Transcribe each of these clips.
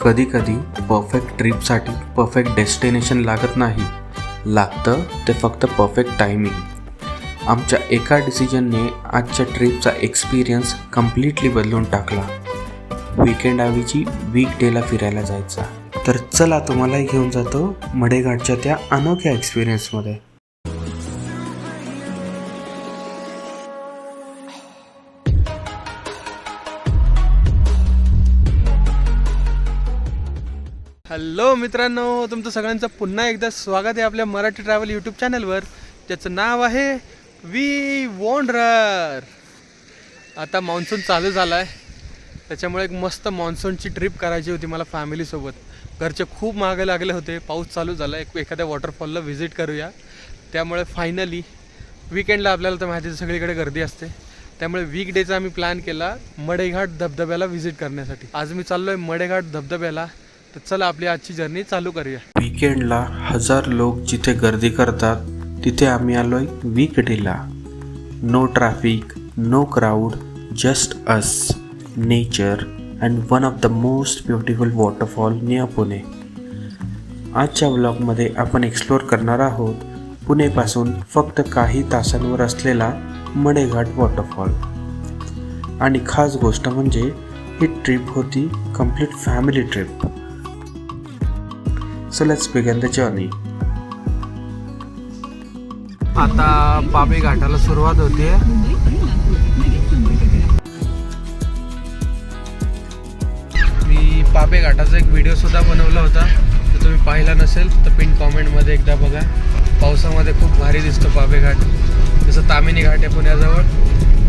कधी कधी परफेक्ट ट्रिपसाठी परफेक्ट डेस्टिनेशन लागत नाही, लागतं ते फक्त परफेक्ट टायमिंग। आमच्या एका डिसिजनने आजच्या ट्रिपचा एक्सपिरियन्स कम्प्लिटली बदलून टाकला। वीकेंड ऐवजी वीकडेला फिरायला जायचा। तर चला तुम्हालाही घेऊन जातो मडेघाटच्या त्या अनोख्या एक्सपिरियन्समध्ये। हॅलो मित्रांनो, तुमचं सगळ्यांचं पुन्हा एकदा स्वागत आहे आपल्या मराठी ट्रॅव्हल यूट्यूब चॅनलवर, ज्याचं नाव आहे वी वॉन्डरर। आता मान्सून चालू झाला आहे, त्याच्यामुळे एक मस्त मान्सूनची ट्रिप करायची होती मला फॅमिलीसोबत। घरचे खूप मागे लागले होते, पाऊस चालू झाला, एखाद्या वॉटरफॉलला व्हिजिट करूया। त्यामुळे फायनली वीकेंडला आपल्याला तर माहिती सगळीकडे गर्दी असते, त्यामुळे वीकडेचा आम्ही प्लॅन केला मडेघाट धबधब्याला व्हिजिट करण्यासाठी। आज मी चाललो आहे मडेघाट धबधब्याला, तर चला आपली आजची जर्नी चालू करूया। वीकेंडला हजार लोक जिथे गर्दी करतात तिथे आम्ही आलोय वीकडेला। No traffic, no crowd, just us, nature and one of the most beautiful waterfall near Pune. आजच्या व्लॉगमध्ये आपण एक्सप्लोअर करणार आहोत पुणेपासून फक्त काही तासांवर असलेला मडेघाट वॉटरफॉल। आणि खास गोष्ट म्हणजे ही ट्रिप होती complete family trip. So let's begin the journey. आता पाबे घाटाला सुरुवात होते। मी पाबे घाटाचा एक व्हिडिओ सुद्धा बनवला होता, तर तुम्ही पाहिला नसेल तर पिन कॉमेंटमध्ये एकदा बघा। पावसामध्ये खूप भारी दिसतो पाबे घाट। जसं तामिनी घाट आहे पुण्याजवळ,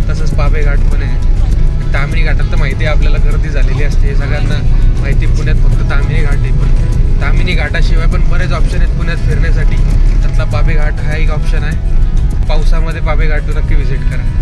तसंच पाबे घाट पण आहे। तामिनी घाटात तर माहिती आहे आपल्याला गर्दी झालेली असते, सगळ्यांना माहिती। पुण्यात फक्त तामिनी घाट आहे, पण तामिनी घाटाशिवाय पण बरेच ऑप्शन आहेत पुण्यात फिरण्यासाठी। त्यातला पाबे घाट हा एक ऑप्शन आहे। पावसामध्ये पाबे घाट नक्की व्हिजिट करा।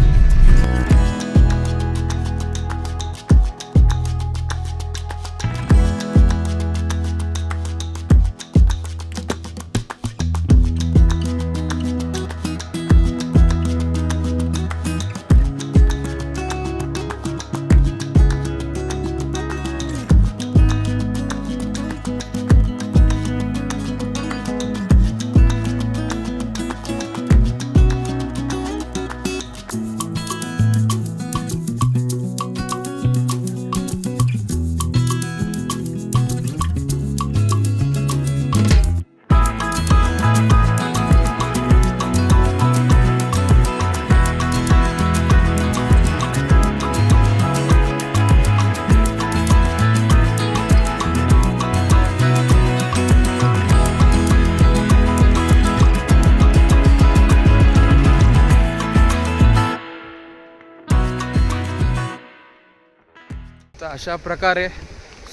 तर अशा प्रकारे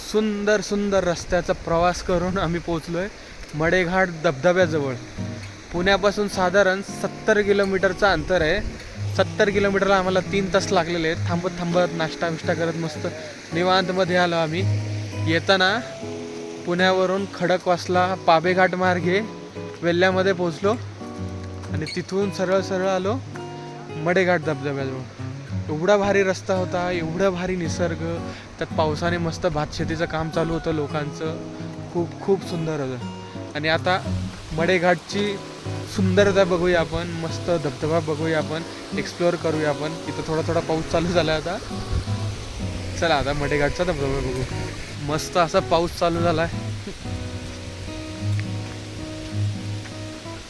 सुंदर सुंदर रस्त्याचा प्रवास करून आम्ही पोचलोय मडेघाट धबधब्याजवळ। पुण्यापासून साधारण 70 किलोमीटरचं अंतर आहे। 70 किलोमीटरला आम्हाला 3 तास लागलेले आहेत, थांबत थांबत नाश्ता विष्टा करत मस्त निवांतमध्ये आलो आम्ही। येताना पुण्यावरून खडकवासला पाबेघाट मार्गे वेल्ल्यामध्ये पोचलो आणि तिथून सरळ सरळ आलो मडेघाट धबधब्याजवळ। एवढा भारी रस्ता होता, एवढा भारी निसर्ग, त्यात पावसाने मस्त भातशेतीचं काम चालू होतं लोकांचं। खूप खूप सुंदर होतं। आणि आता मडेघाटची सुंदरता बघूया आपण, मस्त धबधबा बघूया आपण, एक्सप्लोअर करूया आपण। इथं थोडा थोडा पाऊस चालू झाला आता। चला आता मडेघाटचा धबधबा बघू। मस्त असा पाऊस चालू झाला आहे,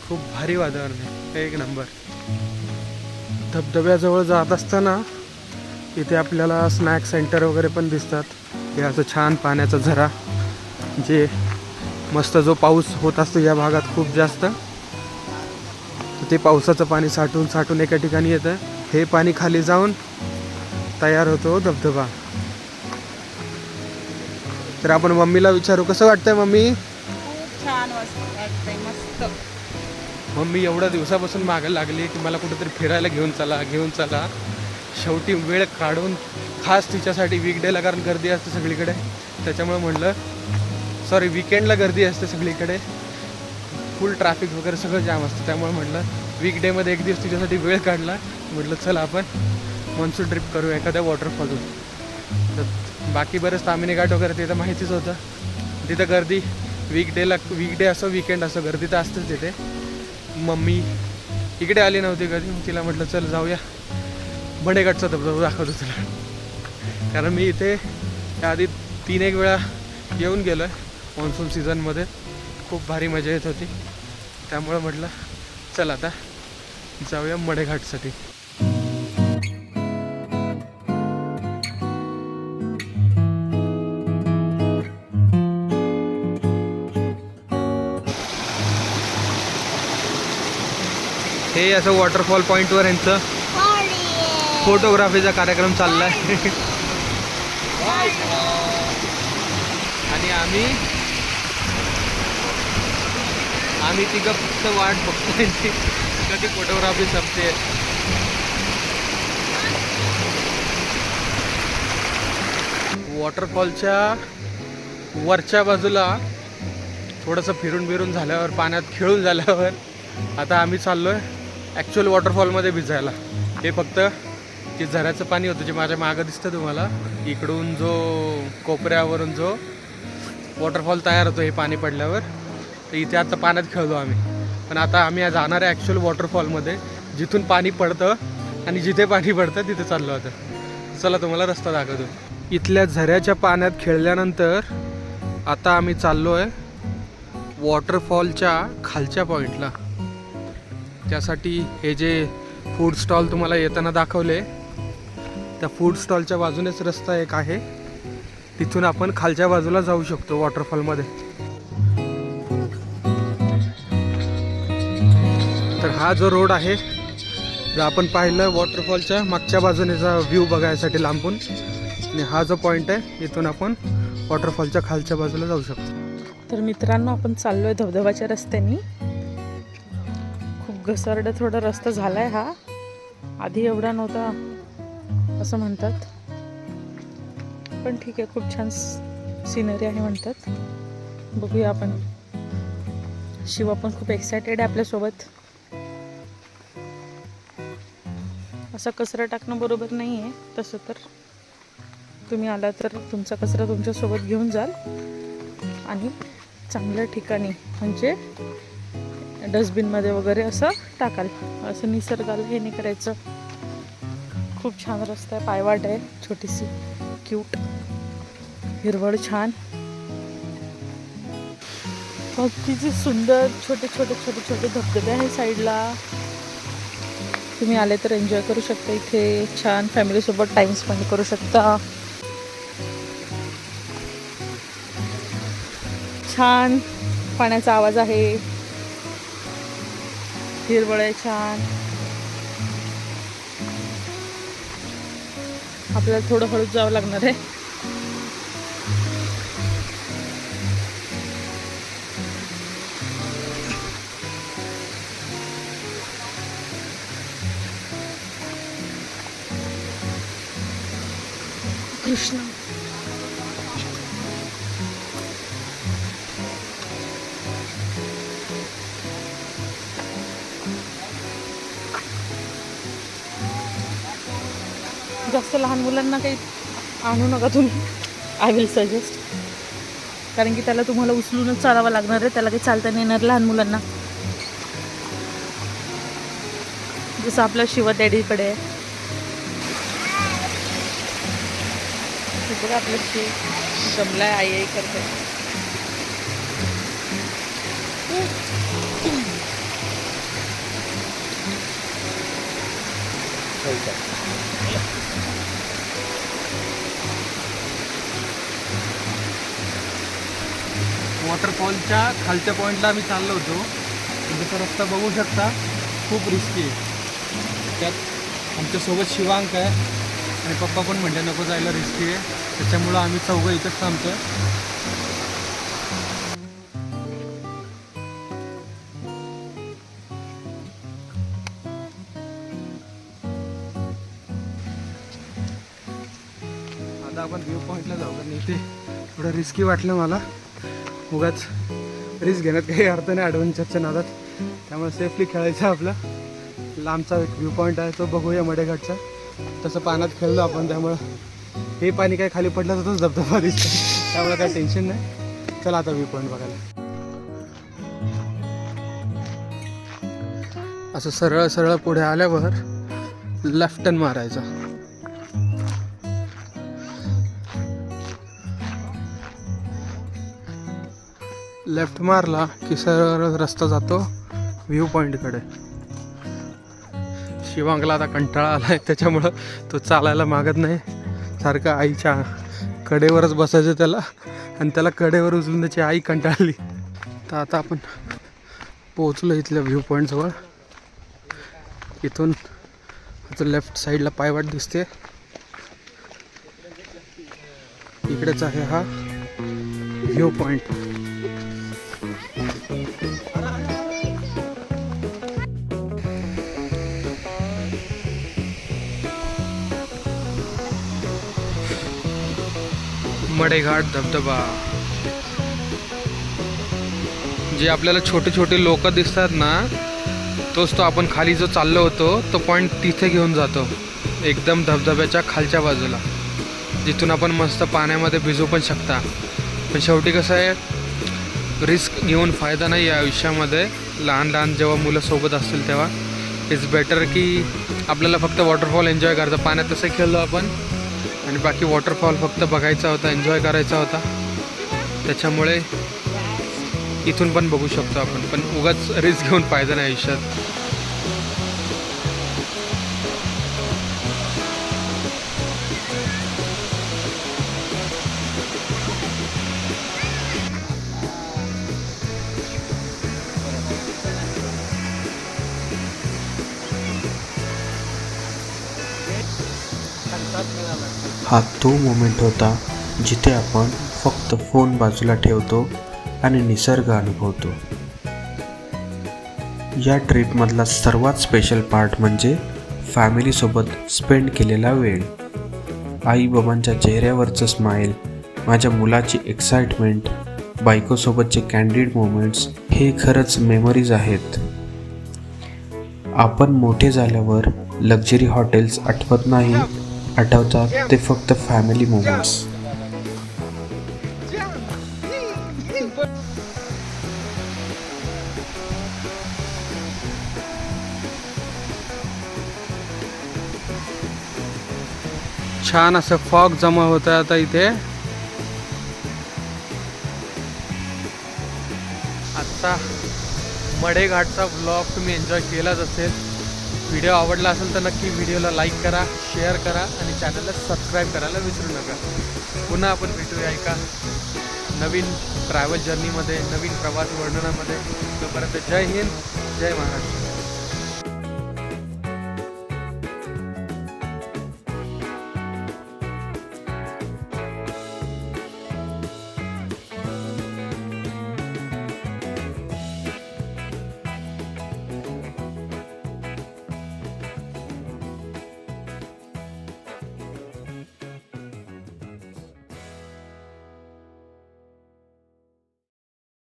खूप भारी वातावरण आहे, एक नंबर। धबधब्याजवळ जात असताना इथे आपल्याला स्नॅक सेंटर वगैरे पण दिसतात। हे असं छान पाण्याचा झरा, जे मस्त जो पाऊस होत असतो या भागात खूप जास्त, ते पावसाचं पाणी साठून साठून एका ठिकाणी येतं। हे पाणी खाली जाऊन तयार होतो धबधबा। तर आपण मम्मीला विचारू, कसं वाटतंय मम्मी? छान वाटतंय, मस्त। मम्मी एवढ्या दिवसापासून मागे लागली की मला कुठेतरी फिरायला घेऊन चला घेऊन चला। शेवटी वेळ काढून खास तिच्यासाठी वीकडेला, कारण गर्दी असते सगळीकडे, त्याच्यामुळे म्हटलं सॉरी वीकेंडला गर्दी असते सगळीकडे, फुल ट्रॅफिक वगैरे सगळं जाम असतं, त्यामुळे म्हटलं वीकडेमध्ये एक दिवस तिच्यासाठी वेळ काढला। म्हटलं चला आपण मान्सून ट्रिप करू एखाद्या वॉटरफॉलवर। तर बाकी बरेच तामिनी घाट वगैरे ते तर माहितीच होतं. तिथं गर्दी वीकडे असो विकेंड असो गर्दी तर असतेच तिथे. मम्मी इकडे आली नव्हती कधी, मग तिला म्हटलं चल जाऊया मडेघाटचा धबधबा दाखवतो तुला. कारण मी इथे त्याआधी 3-1 वेळा येऊन गेलो आहे मान्सून सीझनमध्ये. खूप भारी मजा येत होती. त्यामुळं म्हटलं चल आता जाऊया मडेघाटसाठी. हे असं वॉटरफॉल पॉईंटवर यांचं फोटोग्राफीचा कार्यक्रम चालला आहे. आणि आम्ही तिघं फक्त वाट बघतोय कधी फोटोग्राफी संपते. वॉटरफॉलच्या वरच्या बाजूला थोडंसं फिरून झाल्यावर, पाण्यात खेळून झाल्यावर आता आम्ही चाललो आहे ॲक्च्युअल वॉटरफॉलमध्ये भिजायला. हे फक्त जे झऱ्याचं पाणी होतं जे माझ्या मागं दिसतं तुम्हाला, इकडून जो कोपऱ्यावरून जो वॉटरफॉल तयार होतो हे पाणी पडल्यावर, तर इथे आता पाण्यात खेळलो आम्ही. पण आता आम्ही जाणार आहे ॲक्च्युअल वॉटरफॉलमध्ये जिथून पाणी पडतं, आणि जिथे पाणी पडतं तिथे चाललो होतं. चला तुम्हाला रस्ता दाखवतो. इथल्या झऱ्याच्या पाण्यात खेळल्यानंतर आता आम्ही चाललो आहे वॉटरफॉलच्या खालच्या पॉईंटला. त्यासाठी हे जे फूड स्टॉल तुम्हाला येताना दाखवले, त्या फूड स्टॉलच्या बाजूनेच रस्ता एक आहे, तिथून आपण खालच्या बाजूला जाऊ शकतो वॉटरफॉलमध्ये. तर हा जो रोड आहे, जर आपण पाहिलं वॉटरफॉलच्या मागच्या बाजूनेचा व्ह्यू बघायसाठी लांबून, आणि हा जो पॉईंट आहे इथून आपण वॉटरफॉलच्या खालच्या बाजूला जाऊ शकतो. तर मित्रांनो, आपण चाललोय धबधबाच्या रस्त्यानी. खूप घसरडा थोडा रस्ता झालाय हा, आधी एवढा नव्हता असं म्हणतात. पण ठीक आहे, खूप छान सिनरी आहे म्हणतात. बघूया आपण. शिवा पण खूप एक्सायटेड आहे आपल्यासोबत. असा कचरा टाकणं बरोबर नाही आहे. तसं तर तुम्ही आला तर तुमचा कचरा तुमच्यासोबत घेऊन जाल आणि चांगल्या ठिकाणी म्हणजे डस्टबिनमध्ये वगैरे असं टाकाल. असं निसर्गाला हे नाही करायचं. खूप छान रस्ता आहे, पायवाट आहे छोटीशी, क्यूट, हिरवळ छान, किती सुंदर छोटे छोटे छोटे छोटे धबधबे आहे साईडला. तुम्ही आले तर एन्जॉय करू शकता इथे. छान फॅमिलीसोबत टाइम स्पेंड करू शकता. छान पाण्याचा आवाज आहे, हिरवळ आहे छान. आपल्याला थोडं हळूच जावं लागणार आहे. कृष्ण जास्त लहान मुलांना काही आणू नका तुम्ही. I will suggest. कारण की त्याला तुम्हाला उचलूनच चालावं लागणार आहे. त्याला काही चालता नाही येणार लहान मुलांना. जसं आपला शिवा डॅडीकडे आहे. बघा आपलं शिव जमलाय, आई करते. वॉटरफॉलच्या खालच्या पॉईंटला आम्ही चाललो होतो. जसा रस्ता बघू शकता खूप रिस्की आहे. त्यात आमच्यासोबत शिवांक आहे आणि पप्पा पण म्हणले नको जायला, रिस्की आहे. त्याच्यामुळं आम्ही चौघं इथंच थांबतो. आता आपण व्ह्यू पॉईंटला जाऊ. कारण इथे थोडं रिस्की वाटलं मला. उगाच रिस्क घेण्यात काही अर्थ नाही ॲडव्हेंचरच्या नादात. त्यामुळे सेफली खेळायचं आपलं. लांबचा एक व्ह्यू पॉईंट आहे तो बघूया मडेघाटचा. तसं पाण्यात खेळलो आपण, त्यामुळं हे पाणी काय खाली पडलं तर तोच धबधबा दिसतो, त्यामुळे काही टेन्शन नाही. चला आता व्ह्यू पॉईंट बघायला. असं सरळ सरळ पुढे आल्यावर लेफ्ट टर्न मारायचा. लेफ्ट मारला की सरळ रस्ता जातो व्ह्यू पॉईंटकडे. शिवांगला आता कंटाळा आलाय, त्याच्यामुळं तो चालायला मागत नाही. सारखं आईच्या कडेवरच बसायचं त्याला, आणि त्याला कडेवर उचलून त्याची आई कंटाळली. तर आता आपण पोहोचलो इथल्या व्ह्यू पॉईंटजवळ. इथून आता लेफ्ट साईडला पायवाट दिसते, इकडेच आहे हा व्ह्यू पॉईंट. मडेघाट धबधबा. जे आपल्याला छोटे छोटे लोक दिसतात ना, तोच तो आपण खाली जो चाललो होतो तो पॉईंट तिथे घेऊन जातो, एकदम धबधब्याच्या खालच्या बाजूला, जिथून आपण मस्त पाण्यामध्ये भिजू पण शकता. पण शेवटी कसं आहे, रिस्क घेऊन फायदा नाही आहे आयुष्यामध्ये. लहान लहान जेव्हा मुलं सोबत असतील तेव्हा इट्स बेटर की आपल्याला फक्त वॉटरफॉल एन्जॉय करायचा. पाण्यात तसं खेळलो आपण, आणि बाकी वॉटरफॉल फक्त बघायचा होता, एन्जॉय करायचा होता. त्याच्यामुळे इथून पण बघू शकतो आपण, पण उगाच रिस्क घेऊन फायदा नाही आयुष्यात. हा तो मोमेंट होता जिथे आपण फक्त फोन बाजूला ठेवतो आणि निसर्ग अनुभवतो. या ट्रिपमधला सर्वात स्पेशल पार्ट म्हणजे फॅमिलीसोबत स्पेंड केलेला वेळ. आईबाबांच्या चेहऱ्यावरचं स्माईल, माझ्या मुलाची एक्साइटमेंट, बायकोसोबतचे कॅन्डिड मोमेंट्स, हे खरंच मेमरीज आहेत. आपण मोठे झाल्यावर लक्झरी हॉटेल्स आठवत नाही, आठवतात ते फक्त फॅमिली मोमेंट्स. छान असं फॉग जमा होतं आता इथे. आजचा मडेघाटचा व्लॉग तुम्ही एन्जॉय केलाच असेल. व्हिडिओ आवडला असेल तर नक्की व्हिडिओला लाईक करा, शेअर करा आणि चॅनलला सबस्क्राईब करायला विसरू नका. पुन्हा आपण भेटूया एका नवीन ट्रॅव्हल जर्नीमध्ये, नवीन प्रवास वर्णनामध्ये. तोपर्यंत जय हिंद, जय महाराष्ट्र.